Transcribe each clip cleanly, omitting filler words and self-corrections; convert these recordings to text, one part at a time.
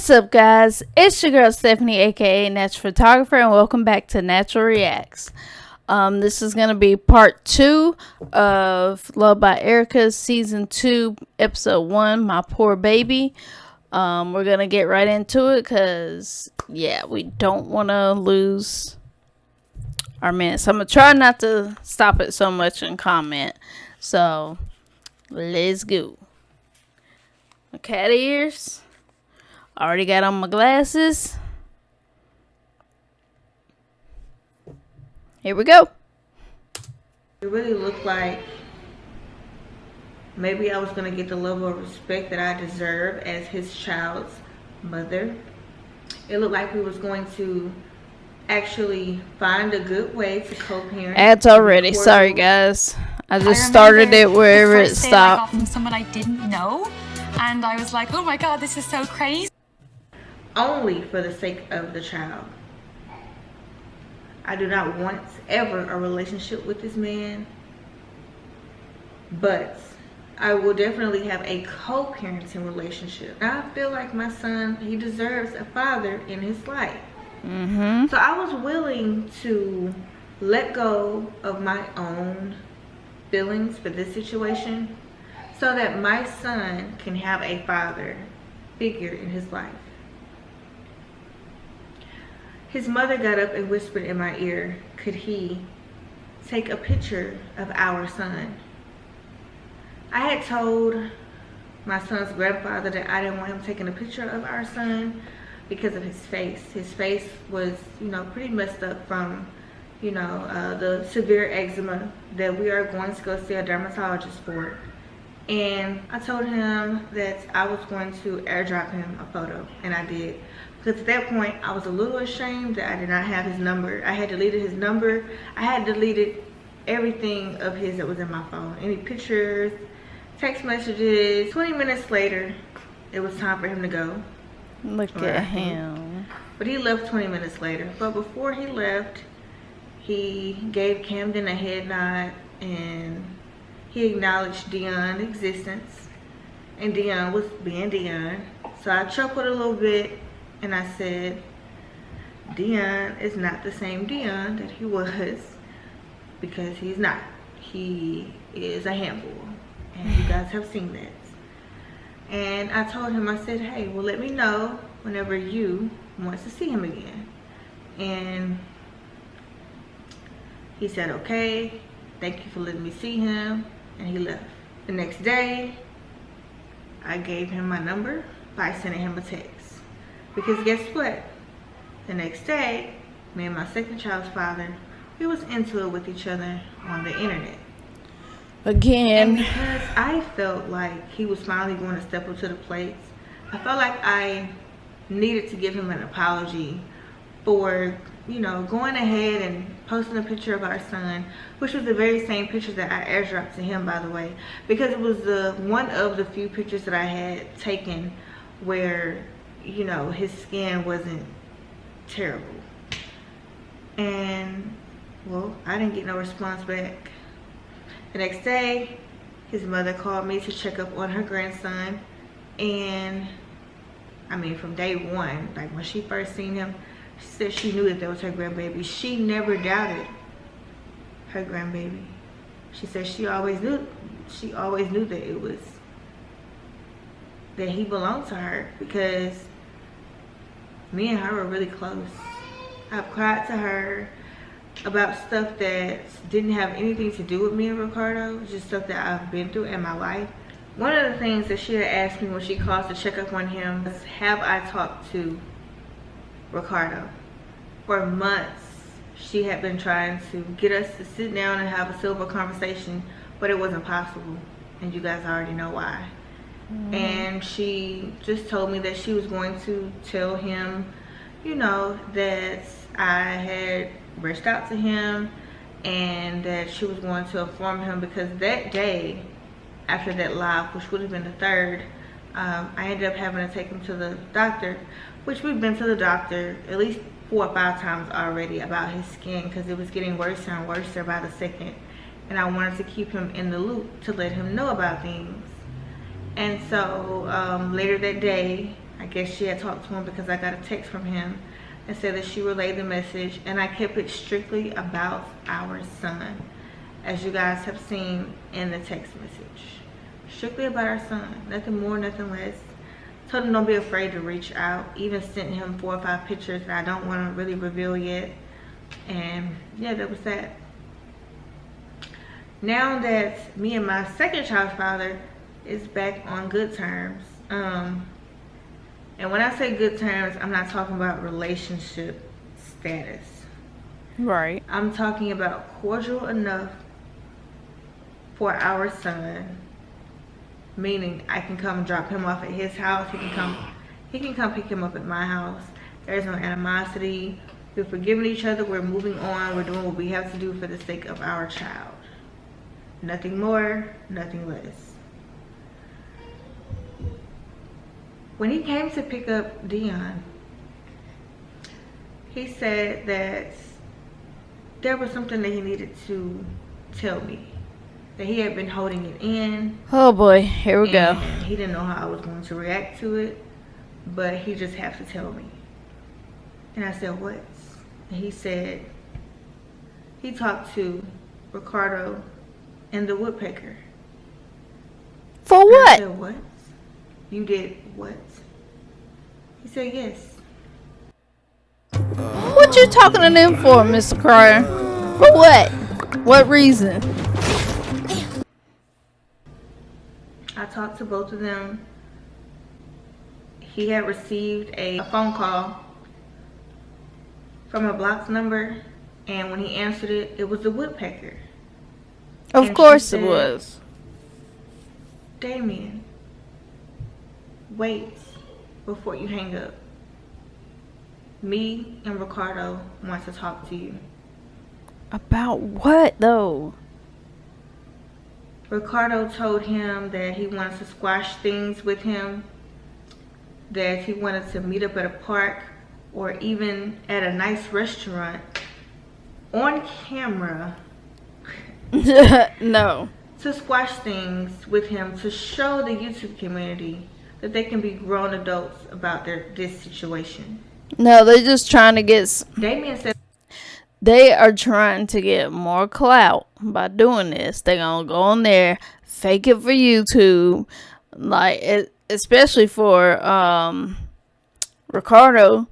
What's up, guys? It's your girl Stephanie, aka Natural Photographer, and welcome back to Natural Reacts. This is gonna be part 2 of Love by Erica season 2, episode 1, My Poor Baby. We're gonna get right into it because we don't want to lose our minutes. I'm gonna try not to stop it so much and comment. So let's go. My cat ears. Already got on my glasses. Here we go. It really looked like maybe I was going to get the level of respect that I deserve as his child's mother. It looked like we was going to actually find a good way to co-parent. Ads already. Sorry, guys. I just started it wherever it stopped. I got from someone I didn't know, and I was like, oh my god, this is so crazy. Only for the sake of the child. I do not want ever a relationship with this man, but I will definitely have a co-parenting relationship. I feel like my son, he deserves a father in his life. So I was willing to let go of my own feelings for this situation so that my son can have a father figure in his life. His mother got up and whispered in my ear, could he take a picture of our son? I had told my son's grandfather that I didn't want him taking a picture of our son because of his face. His face was, pretty messed up from, the severe eczema that we are going to go see a dermatologist for. And I told him that I was going to airdrop him a photo, and I did. Because at that point, I was a little ashamed that I did not have his number. I had deleted his number. I had deleted everything of his that was in my phone. Any pictures, text messages. 20 minutes later, it was time for him to go. Look at him. But he left 20 minutes later. But before he left, he gave Camden a head nod and he acknowledged Dion's existence. And Dion was being Dion. So I chuckled a little bit. And I said, Dion is not the same Dion that he was, because he's not. He is a handful, and you guys have seen that. And I told him, I said, hey, well, let me know whenever you want to see him again. And he said, okay, thank you for letting me see him, and he left. The next day, I gave him my number by sending him a text. Because guess what? The next day, me and my second child's father, we was into it with each other on the internet. Again. And because I felt like he was finally going to step up to the plate, I felt like I needed to give him an apology for, going ahead and posting a picture of our son, which was the very same picture that I airdropped to him, by the way. Because it was one of the few pictures that I had taken where his skin wasn't terrible. And well, I didn't get no response back. The next day, his mother called me to check up on her grandson. And from day one, like when she first seen him, she said she knew that was her grandbaby. She never doubted her grandbaby. She said she always knew that that he belonged to her, because me and her were really close. I've cried to her about stuff that didn't have anything to do with me and Ricardo, just stuff that I've been through in my life. One of the things that she had asked me when she called to check up on him was, have I talked to Ricardo? For months, she had been trying to get us to sit down and have a civil conversation, but it wasn't possible, and you guys already know why. And she just told me that she was going to tell him, that I had reached out to him, and that she was going to inform him, because that day after that live, which would have been the 3rd, I ended up having to take him to the doctor, which we've been to the doctor at least 4 or 5 times already about his skin, because it was getting worse and worse by the second, and I wanted to keep him in the loop to let him know about things. And so later that day, I guess she had talked to him because I got a text from him and said that she relayed the message, and I kept it strictly about our son, as you guys have seen in the text message. Strictly about our son, nothing more, nothing less. Told him don't be afraid to reach out. Even sent him 4 or 5 pictures that I don't want to really reveal yet. And yeah, that was that. Now that me and my second child's father is back on good terms, and when I say good terms, I'm not talking about relationship status. Right. I'm talking about cordial enough for our son, meaning I can come drop him off at his house. He can come pick him up at my house. There's no animosity. We're forgiving each other. We're moving on. We're doing what we have to do for the sake of our child. Nothing more, nothing less. When he came to pick up Dion, he said that there was something that he needed to tell me, that he had been holding it in. Oh boy, here we go. He didn't know how I was going to react to it, but he just had to tell me. And I said, what? And he said he talked to Ricardo and the woodpecker. For what? I said, what? You did what? He said, yes. What you talking to them for, Mr. Cryer? For what? What reason? I talked to both of them. He had received a phone call from a blocked number, and when he answered it, it was the woodpecker. Of course it was. Damien, wait before you hang up. Me and Ricardo want to talk to you. About what though? Ricardo told him that he wanted to squash things with him, that he wanted to meet up at a park or even at a nice restaurant on camera. No. To squash things with him, to show the YouTube community that they can be grown adults about this situation. No, they're just trying to get... Damien said they are trying to get more clout by doing this. They're gonna go on there, fake it for YouTube, like especially for Ricardo,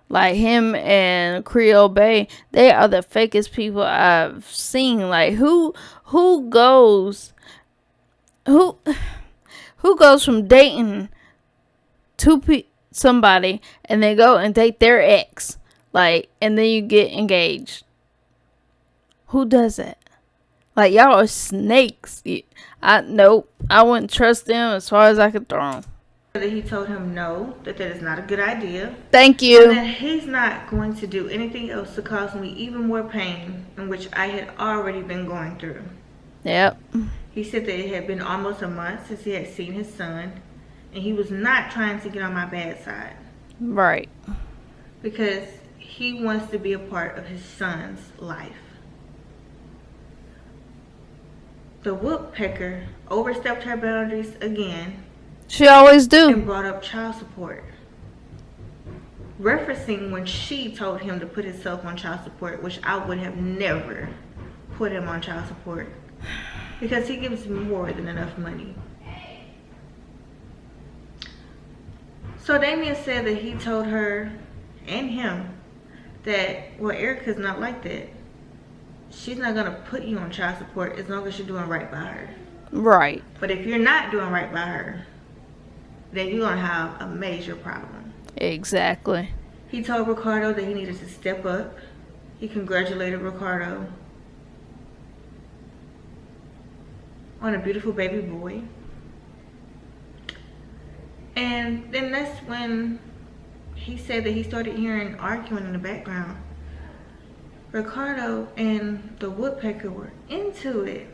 like him and Creole Bay. They are the fakest people I've seen. Like who goes from dating somebody and they go and date their ex, like, and then you get engaged? Who does it? Like, y'all are snakes. Nope, I wouldn't trust them as far as I could throw them. that he told him no, that is not a good idea. Thank you. And that he's not going to do anything else to cause me even more pain, in which I had already been going through. Yep. He said that it had been almost a month since he had seen his son, and he was not trying to get on my bad side. Right. Because he wants to be a part of his son's life. The woodpecker overstepped her boundaries again. She always do. And brought up child support. Referencing when she told him to put himself on child support, which I would have never put him on child support. Because he gives more than enough money. So Damien said that he told her and him that, well, Erica's not like that. She's not going to put you on child support as long as you're doing right by her. Right. But if you're not doing right by her, then you're going to have a major problem. Exactly. He told Ricardo that he needed to step up. He congratulated Ricardo on a beautiful baby boy. And then that's when he said that he started hearing arguing in the background. Ricardo and the woodpecker were into it.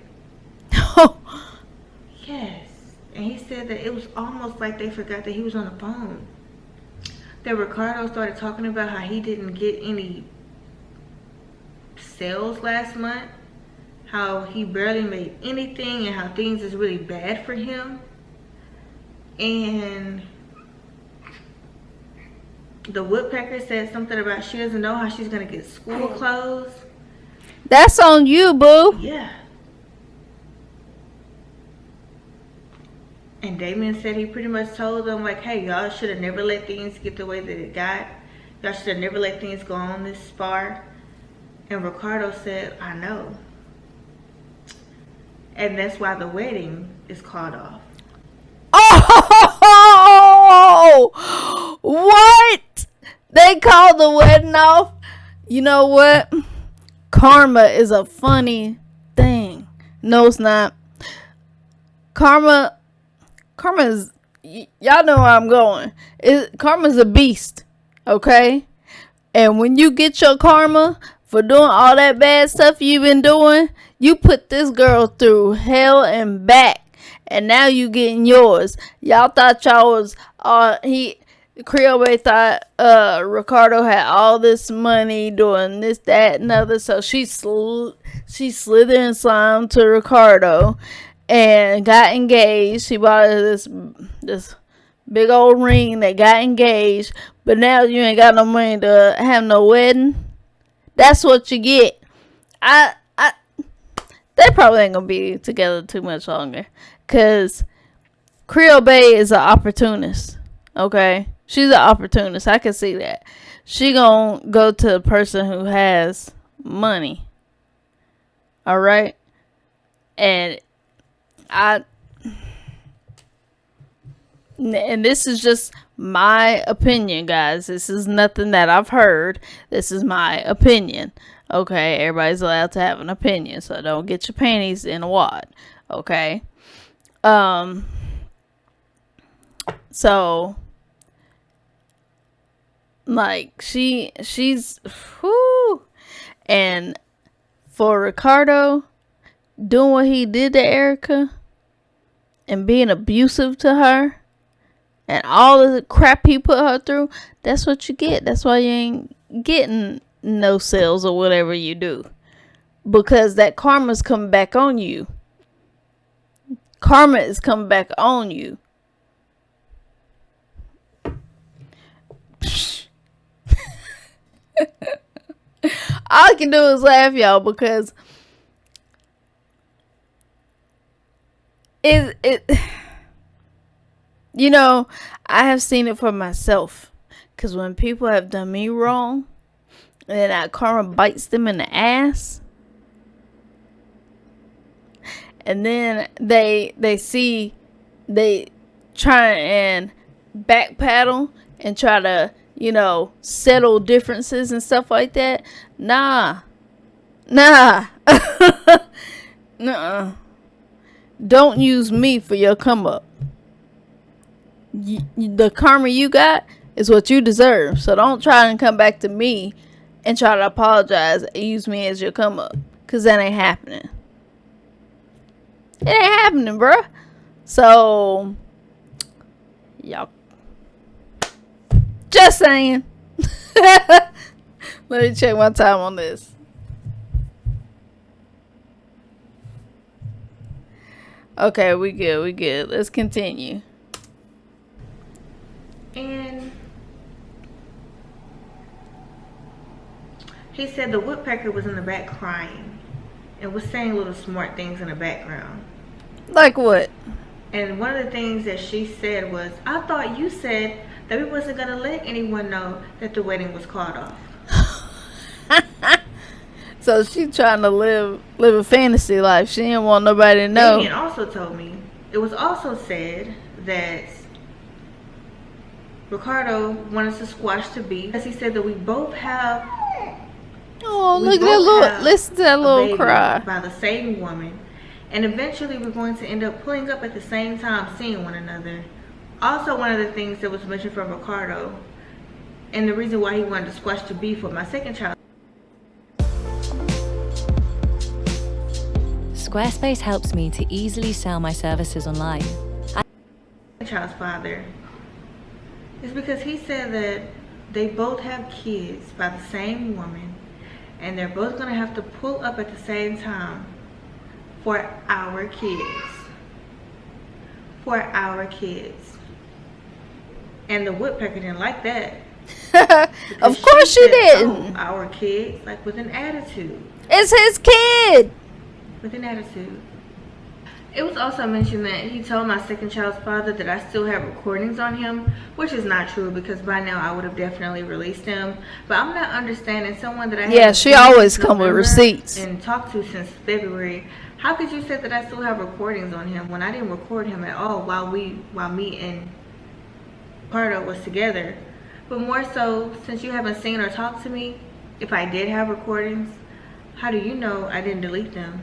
Oh. Yes. And he said that it was almost like they forgot that he was on the phone. That Ricardo started talking about how he didn't get any sales last month. How he barely made anything and how things is really bad for him. And The woodpecker said something about she doesn't know how she's gonna get school clothes. That's on you, boo. Yeah. And Damien said he pretty much told them, like, hey, y'all should have never let things get the way that it got. Y'all should have never let things go on this far. And Ricardo said, I know. And that's why the wedding is called off. Oh, what? They called the wedding off? You know what? Karma is a funny thing. No, it's not. Karma is, y'all know where I'm going. Karma's a beast, okay? And when you get your karma for doing all that bad stuff you've been doing, you put this girl through hell and back. And now you getting yours. Y'all thought y'all was, Creole thought Ricardo had all this money doing this, that, and other. So she slithered and slimed to Ricardo and got engaged. She bought this big old ring. They got engaged. But now you ain't got no money to have no wedding. That's what you get. They probably ain't gonna be together too much longer. Cause Creole Bae is an opportunist. Okay? She's an opportunist. I can see that. She gonna go to the person who has money. Alright? And this is just my opinion, guys. This is nothing that I've heard. This is my opinion. Okay? Everybody's allowed to have an opinion. So don't get your panties in a wad. Okay? So like she's whoo, and for Ricardo doing what he did to Erica and being abusive to her and all the crap he put her through, that's what you get. That's why you ain't getting no sales or whatever you do, because that karma's coming back on you. Karma is coming back on you. All I can do is laugh, y'all, because it you know, I have seen it for myself. Because when people have done me wrong, and then that karma bites them in the ass, and then they try and backpedal and try to, you know, settle differences and stuff like that. Nah. Nuh-uh. Don't use me for your come up. The karma you got is what you deserve. So don't try and come back to me and try to apologize and use me as your come up, because that ain't happening. It ain't happening, bruh. So y'all, just saying. Let me check my time on this. Okay, we good. Let's continue. And he said the woodpecker was in the back crying and was saying little smart things in the background. Like what? And one of the things that she said was, I thought you said that we wasn't going to let anyone know that the wedding was called off. So she trying to live a fantasy life. She didn't want nobody to know. Damien also told me, it was also said that Ricardo wanted to squash the beef, because he said that we both have... Oh, look at that little, listen to that little cry. By the same woman. And eventually we're going to end up pulling up at the same time, seeing one another. Also, one of the things that was mentioned from Ricardo, and the reason why he wanted to squash the beef with my second child. Squarespace helps me to easily sell my services online. Child's father is because he said that they both have kids by the same woman, and they're both going to have to pull up at the same time for our kids. For our kids. And the woodpecker didn't like that. Of course she didn't. Oh, our kids, like, with an attitude. It's his kid. With an attitude. It was also mentioned that he told my second child's father that I still have recordings on him, which is not true because by now I would have definitely released them. But I'm not understanding someone that I Yeah, she always come with receipts and talked to since February. How could you say that I still have recordings on him when I didn't record him at all while me and Pardo was together? But more so, since you haven't seen or talked to me, if I did have recordings, how do you know I didn't delete them?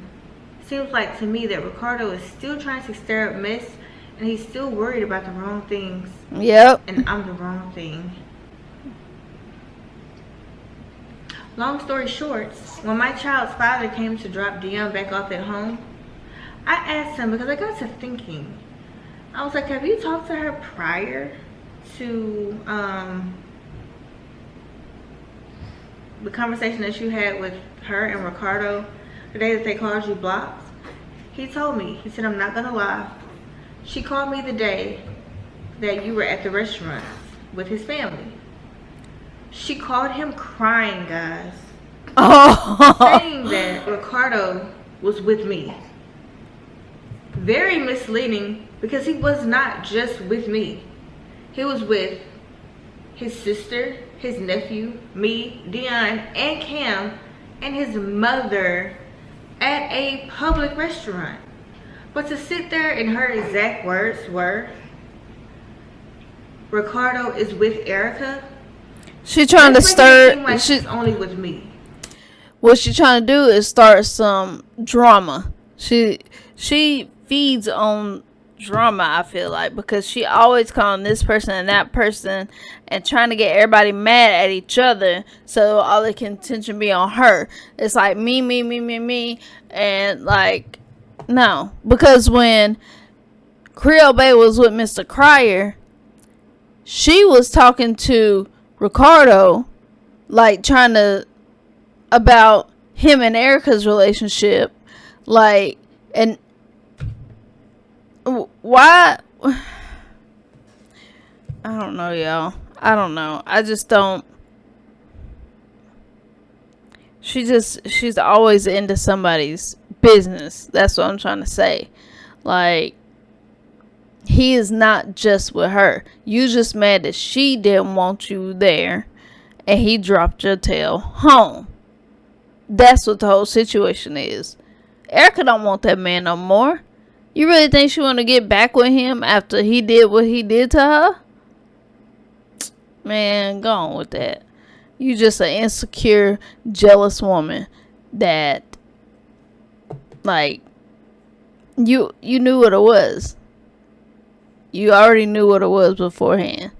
Seems like to me that Ricardo is still trying to stir up mess, and he's still worried about the wrong things. Yep. And I'm the wrong thing. Long story short, when my child's father came to drop Dion back off at home, I asked him because I got to thinking. I was like, have you talked to her prior to the conversation that you had with her and Ricardo the day that they called you blocked? He told me, he said, I'm not gonna lie, she called me the day that you were at the restaurant with his family. She called him crying, guys. Saying that Ricardo was with me. Very misleading because he was not just with me. He was with his sister, his nephew, me, Dion, and Cam, and his mother at a public restaurant. But to sit there and her exact words were, Ricardo is with Erica. She trying to stir. Like she's only with me. What she trying to do is start some drama. She feeds on drama, I feel like, because she always calling this person and that person and trying to get everybody mad at each other, so all the contention be on her. It's like me, and like, no, because when Creole Bay was with Mr. Cryer, she was talking to Ricardo, like trying to about him and Erica's relationship, like, and why? I don't know, y'all. I don't know. I just don't. She's always into somebody's business. That's what I'm trying to say. Like, he is not just with her. You just mad that she didn't want you there and he dropped your tail home. That's what the whole situation is. Erica don't want that man no more. You really think she want to get back with him after he did what he did to her? Man, go on with that. You just an insecure, jealous woman that, like, you knew what it was. You already knew what it was beforehand.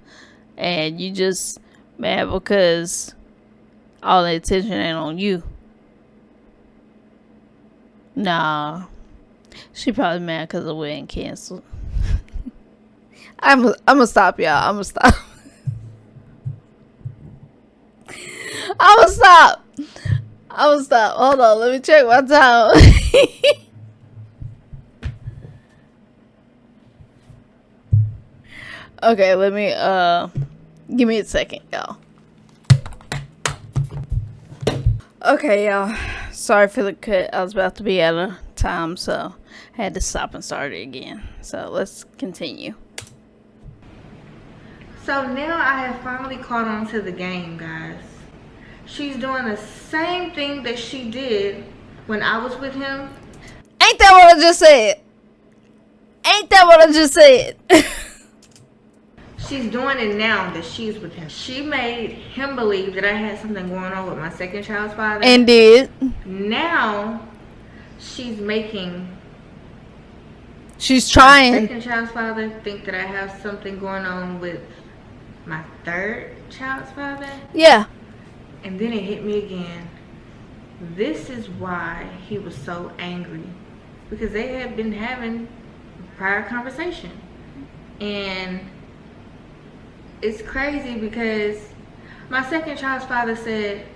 And you just mad because all the attention ain't on you. Nah. She probably mad because the wedding canceled. I'm gonna stop, y'all. I'm gonna stop. I'm gonna stop. Hold on. Let me check my time. Okay, let me, give me a second, y'all. Okay, y'all. Sorry for the cut. I was about to be out of time, so I had to stop and start it again. So let's continue. So now I have finally caught on to the game, guys. She's doing the same thing that she did when I was with him. Ain't that what I just said? Ain't that what I just said? She's doing it now that she's with him. She made him believe that I had something going on with my second child's father. And did. Now she's trying. my second child's father think that I have something going on with my third child's father. Yeah. And then it hit me again. This is why he was so angry. Because they had been having a prior conversation. And it's crazy because my second child's father said,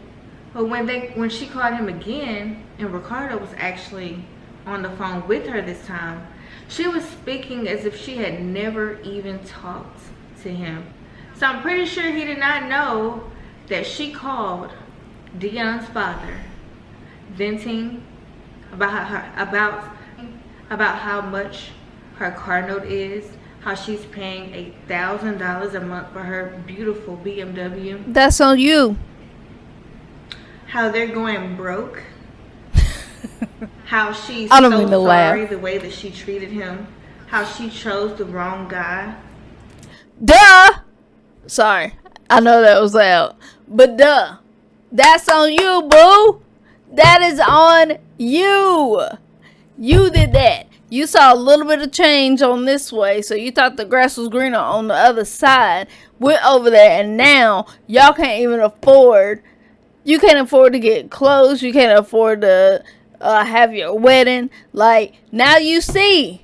well, when she called him again, and Ricardo was actually on the phone with her this time, she was speaking as if she had never even talked to him. So I'm pretty sure he did not know that she called Dion's father, venting about how much her car note is, how she's paying $1,000 a month for her beautiful BMW. That's on you. How they're going broke. How she's I don't so mean to sorry laugh. the way that she treated him. How she chose the wrong guy. Duh. Sorry, I know that was loud, but duh. That's on you, boo. That is on you. You did that. You saw a little bit of change on this way, so you thought the grass was greener on the other side. Went over there, and now y'all can't even afford. You can't afford to get clothes. You can't afford to have your wedding. Like, now you see.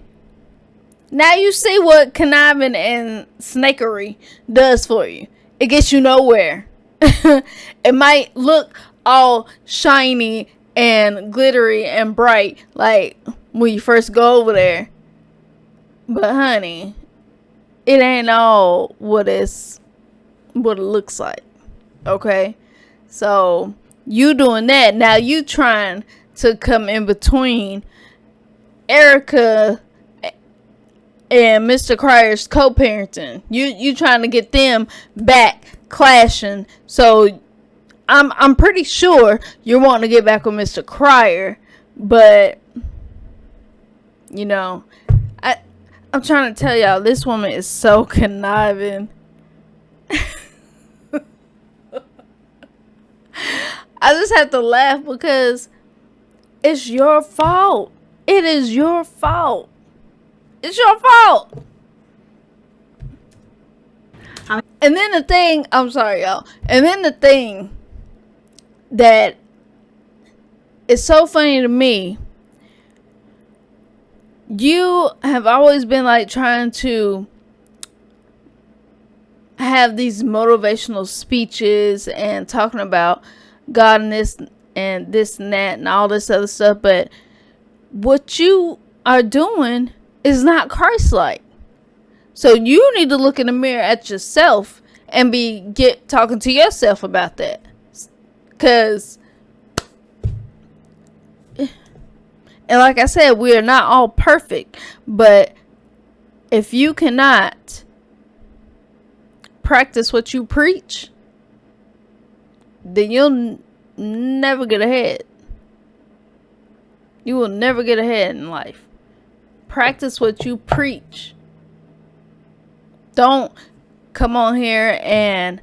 Now you see what conniving and snakery does for you. It gets you nowhere. It might look all shiny and glittery and bright, like when you first go over there. But honey, it ain't all what it looks like. Okay? So you doing that. Now you trying to come in between Erica and Mr. Cryer's co-parenting. You trying to get them back clashing. So I'm pretty sure you're wanting to get back with Mr. Cryer, but you know, I'm trying to tell y'all, this woman is so conniving. I just have to laugh because it's your fault. It is your fault. It's your fault. And then the thing, I'm sorry, y'all. And then the thing that is so funny to me, you have always been like trying to have these motivational speeches and talking about God and this and that and all this other stuff, but what you are doing is not Christ-like. So you need to look in the mirror at yourself and talking to yourself about that. Cause, and like I said, we are not all perfect, but if you cannot practice what you preach, then you'll never get ahead. You will never get ahead in life. Practice what you preach. Don't come on here and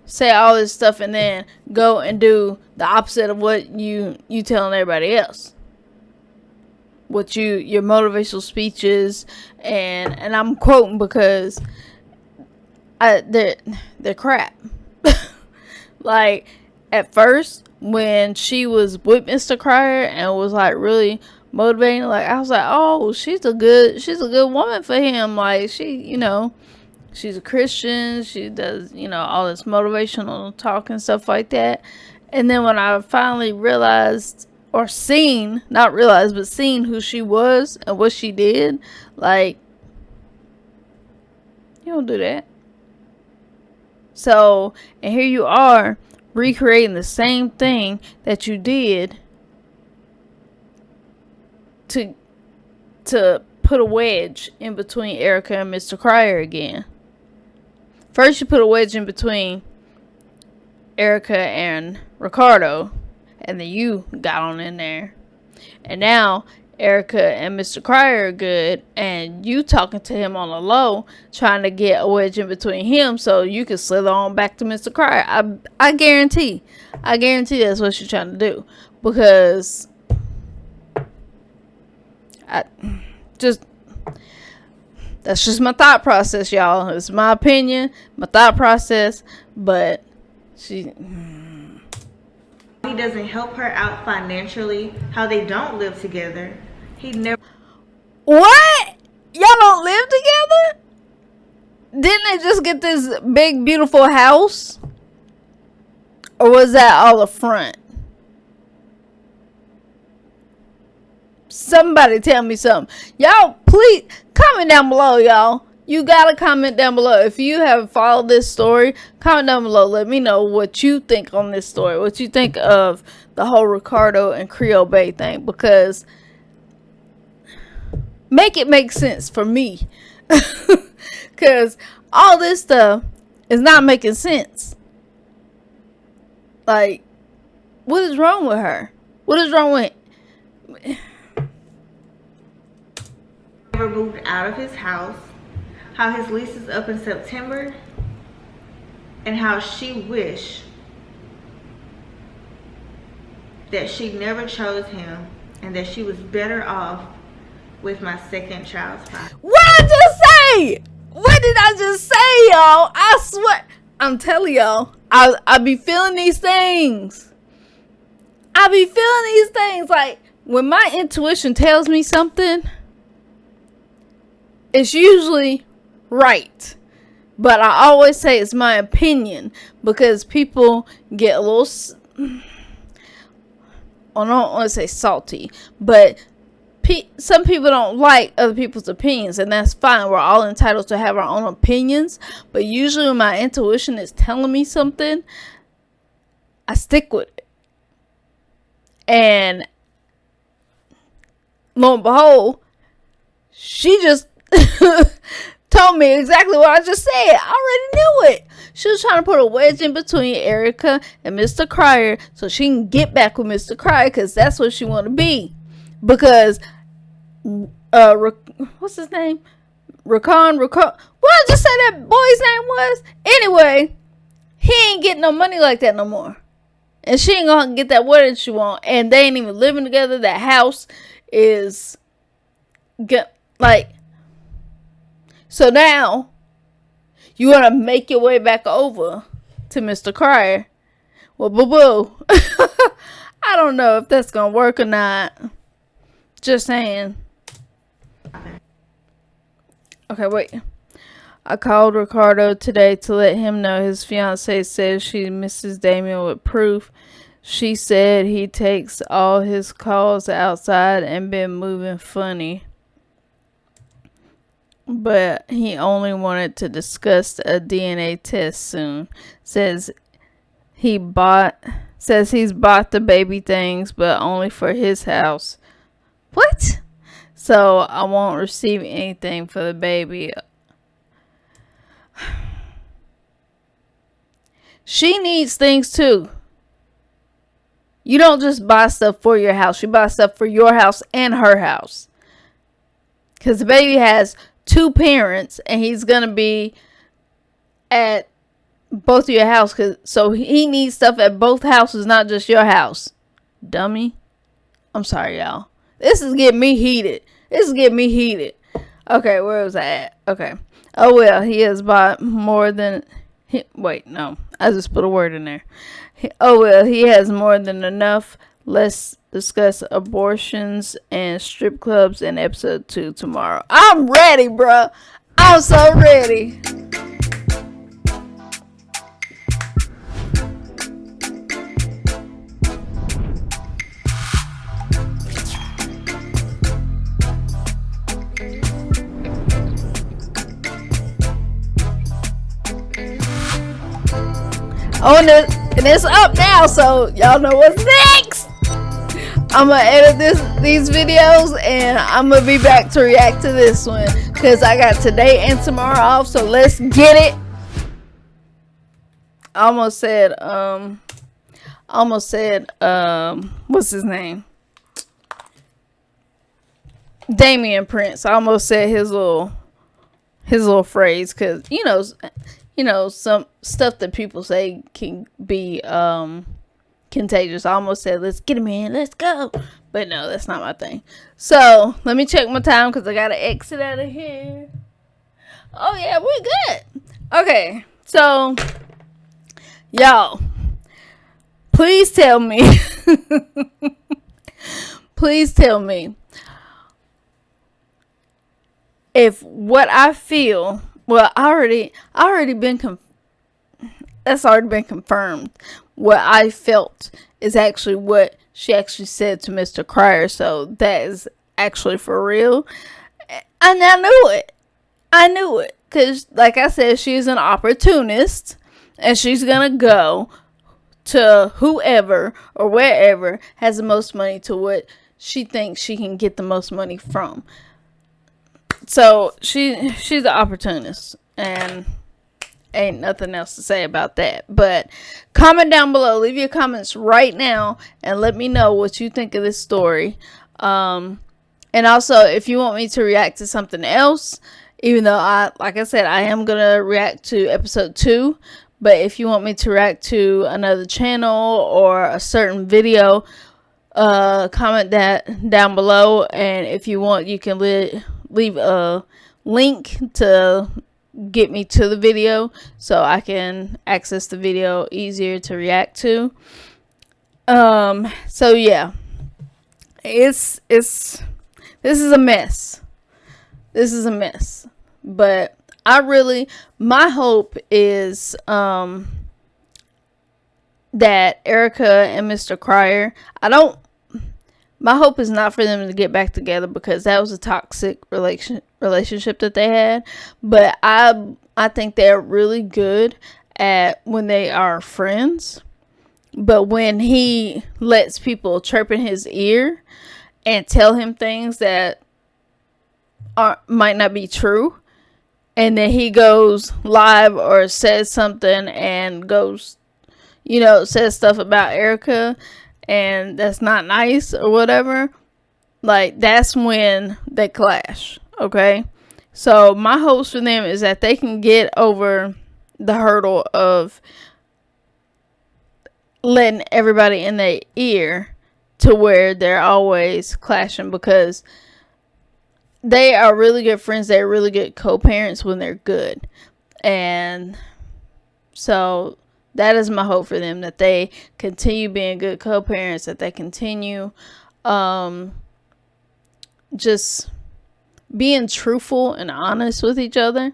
say all this stuff and then go and do the opposite of what you telling everybody else. What your motivational speeches, and I'm quoting because they're crap. Like, at first when she was with Mr. Cryer and was like really motivating, like I was like, oh, she's a good woman for him. Like, she, she's a Christian. She does, all this motivational talk and stuff like that. And then when I finally realized, or seen, not realized, but seen who she was and what she did, like, you don't do that. So, and here you are recreating the same thing that you did to put a wedge in between Erica and Mr. Cryer again. First you put a wedge in between Erica and Ricardo, and then you got on in there. And now Erica and Mr. Cryer are good, and you talking to him on the low, trying to get a wedge in between him so you can slither on back to Mr. Cryer. I guarantee that's what you're trying to do, because that's just my thought process, y'all. It's my opinion, my thought process, but he doesn't help her out financially, how they don't live together. He never. What? Y'all don't live together? Didn't they just get this big beautiful house? Or was that all a front? Somebody tell me something. Y'all, please comment down below, y'all. you gotta comment down below. If you have followed this story, comment down below. Let me know what you think on this story. What you think of the whole Ricardo and Creole Bay thing. Because make it make sense for me. Because all this stuff is not making sense. Like, what is wrong with her? What is wrong with... Never moved out of his house, how his lease is up in September, and how she wished that she never chose him and that she was better off with my second child's father. What did I just say? What did I just say, y'all? I swear. I'm telling y'all, I be feeling these things. I be feeling these things. Like, when my intuition tells me something, it's usually right. But I always say it's my opinion, because people get a little, I don't want to say salty, but some people don't like other people's opinions, and that's fine. We're all entitled to have our own opinions. But usually when my intuition is telling me something, I stick with it. And lo and behold, she just told me exactly what I just said. I already knew it. She was trying to put a wedge in between Erica and Mr. Crier so she can get back with Mr. Crier, because that's what she want to be. Because what's his name? Racon. What did I just say that boy's name was? Anyway, he ain't getting no money like that no more. And she ain't gonna get that wedding she want. And they ain't even living together. That house is like, so now you want to make your way back over to Mr. Crier. Well, boo-boo. I don't know if that's gonna work or not. Just saying. Okay, wait. I called Ricardo today to let him know his fiance says she misses Damien with proof. She said he takes all his calls outside and been moving funny. But he only wanted to discuss a DNA test soon. Says he's bought the baby things, but only for his house. What? So I won't receive anything for the baby. She needs things too. You don't just buy stuff for your house. You buy stuff for your house and her house. Because the baby has 2 parents, and he's going to be at both of your house. So he needs stuff at both houses, not just your house. Dummy. I'm sorry, y'all. This is getting me heated. Okay, where was I at? Okay. Oh, well, he has bought more than... Wait, no. I just put a word in there. Oh, well, he has more than enough. Let's discuss abortions and strip clubs in episode 2 tomorrow. I'm ready, bro. I'm so ready. Oh, and it's up now, so y'all know what's next. I'm gonna edit these videos, and I'm gonna be back to react to this one, because I got today and tomorrow off. So let's get it. I almost said what's his name? Damian Prince. I almost said his little phrase, because you know, some stuff that people say can be contagious. I almost said, let's get him in, let's go. But no, that's not my thing. So, let me check my time, because I got to exit out of here. Oh, yeah, we're good. Okay, so, y'all, please tell me. Please tell me if what I feel... Well, that's already been confirmed. What I felt is actually what she actually said to Mr. Crier. So that is actually for real. And I knew it. because, like I said, she's an opportunist, and she's gonna go to whoever or wherever has the most money to what she thinks she can get the most money from. So she's an opportunist, and ain't nothing else to say about that. But comment down below, leave your comments right now, and let me know what you think of this story. And also, if you want me to react to something else, even though like I said, I am gonna react to episode 2, but if you want me to react to another channel or a certain video, comment that down below. And if you want, you can leave a link to get me to the video so I can access the video easier to react to. So yeah, this is a mess. This is a mess. But my hope is that Erica and Mr. Crier, my hope is not for them to get back together, because that was a toxic relationship that they had. But I think they're really good at when they are friends. But when he lets people chirp in his ear and tell him things that might not be true, and then he goes live or says something and goes, says stuff about Erica, and that's not nice or whatever, like, that's when they clash. Okay, so my hopes for them is that they can get over the hurdle of letting everybody in their ear to where they're always clashing, because they are really good friends. They're really good co-parents when they're good. And so that is my hope for them, that they continue being good co-parents, that they continue just being truthful and honest with each other.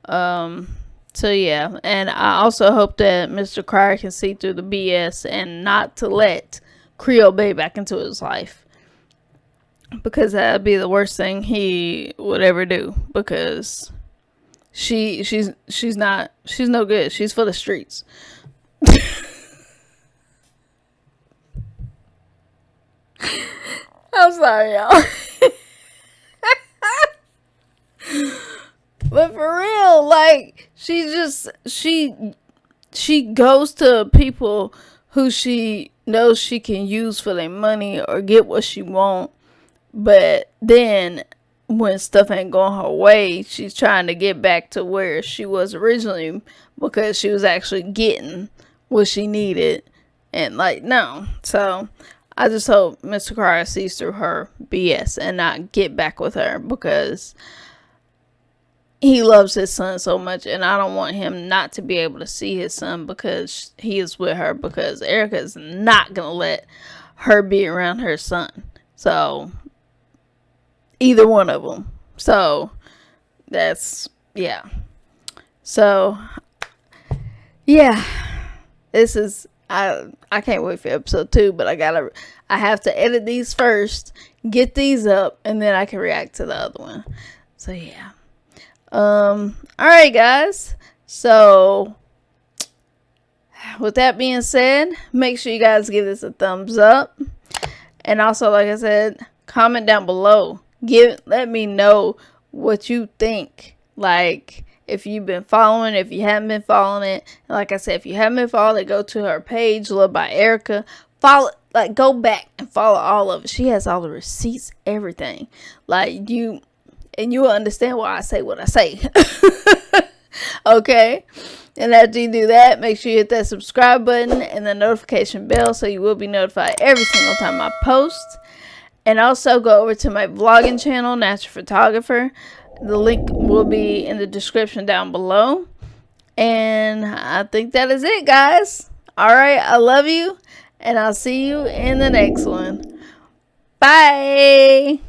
So yeah, and I also hope that Mr. Crier can see through the BS and not to let Creole Babe back into his life, because that would be the worst thing he would ever do, because she's no good. She's for the streets. I'm sorry, y'all. But for real, like, she goes to people who she knows she can use for their money or get what she wants. But then when stuff ain't going her way, she's trying to get back to where she was originally, because she was actually getting what she needed. And like, no. So I just hope Mr. Crier sees through her BS and not get back with her, because he loves his son so much, and I don't want him not to be able to see his son because he is with her, because Erica is not going to let her be around her son. So either one of them. So that's, yeah. So yeah, this is, I can't wait for episode 2, but I have to edit these first, get these up, and then I can react to the other one. So yeah. Alright guys, so with that being said, make sure you guys give this a thumbs up, and also, like I said, comment down below, let me know what you think, like, if you've been following, if you haven't been following it. And like I said, if you haven't been following it, go to her page, Luvd by Erica, follow, like, go back and follow all of it. She has all the receipts, everything, like, and you will understand why I say what I say. Okay, and after you do that, make sure you hit that subscribe button and the notification bell, so you will be notified every single time I post. And also go over to my vlogging channel, Natural Photographer. The link will be in the description down below. And I think that is it, guys. Alright, I love you, and I'll see you in the next one. Bye.